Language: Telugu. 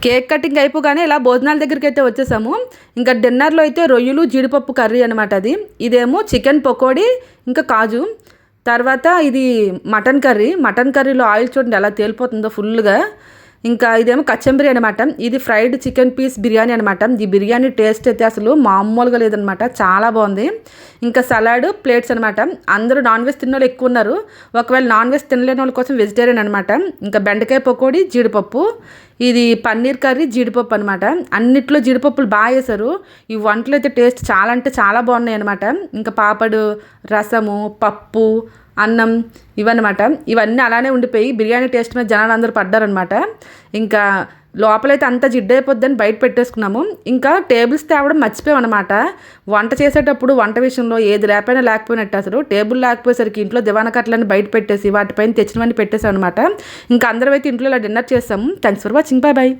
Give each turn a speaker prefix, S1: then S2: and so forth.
S1: కేక్ కటింగ్ అయిపోగానే ఇలా భోజనాల దగ్గరికి అయితే వచ్చేసాము. ఇంకా డిన్నర్లో అయితే రొయ్యలు జీడిపప్పు కర్రీ అనమాట అది. ఇదేమో చికెన్ పకోడీ ఇంకా కాజు. తర్వాత ఇది మటన్ కర్రీలో ఆయిల్ చూడండి ఎలా తేలిపోతుందో ఫుల్గా. ఇంకా ఇదేమో కచ్చంబరి అనమాట. ఇది ఫ్రైడ్ చికెన్ పీస్ బిర్యానీ అనమాట. ఈ బిర్యానీ టేస్ట్ అయితే అసలు మామూలుగా లేదనమాట, చాలా బాగుంది. ఇంకా సలాడ్ ప్లేట్స్ అనమాట. అందరూ నాన్ వెజ్ తిన్న వాళ్ళు ఎక్కువ ఉన్నారు. ఒకవేళ నాన్ వెజ్ తినలేని వాళ్ళ కోసం వెజిటేరియన్ అనమాట. ఇంకా బెండకాయ పకోడీ జీడిపప్పు, ఇది పన్నీర్ కర్రీ జీడిపప్పు అనమాట. అన్నిట్లో జీడిపప్పులు బాగా వేశారు. ఈ వంటలు అయితే టేస్ట్ చాలా అంటే చాలా బాగున్నాయి అనమాట. ఇంకా పాపడు, రసము, పప్పు, అన్నం ఇవన్నమాట. ఇవన్నీ అలానే ఉండిపోయి బిర్యానీ టేస్ట్ మీద జనాలు అందరూ పడ్డారనమాట. ఇంకా లోపలైతే అంతా జిడ్డైపోద్దని బయట పెట్టేసుకున్నాము. ఇంకా టేబుల్స్ తేవడం మర్చిపోయామన్నమాట. వంట చేసేటప్పుడు వంట విషయంలో ఏది లేకపోయినట్టు అసలు టేబుల్ లేకపోయేసరికి ఇంట్లో దివానా కట్టలన్నీ బయట పెట్టేసి వాటిపైన తెచ్చినవన్నీ పెట్టేసాం అనమాట. ఇంకా అందరం అయితే ఇంట్లో ఇలా డిన్నర్ చేస్తాము. Thanks for watching. Bye bye.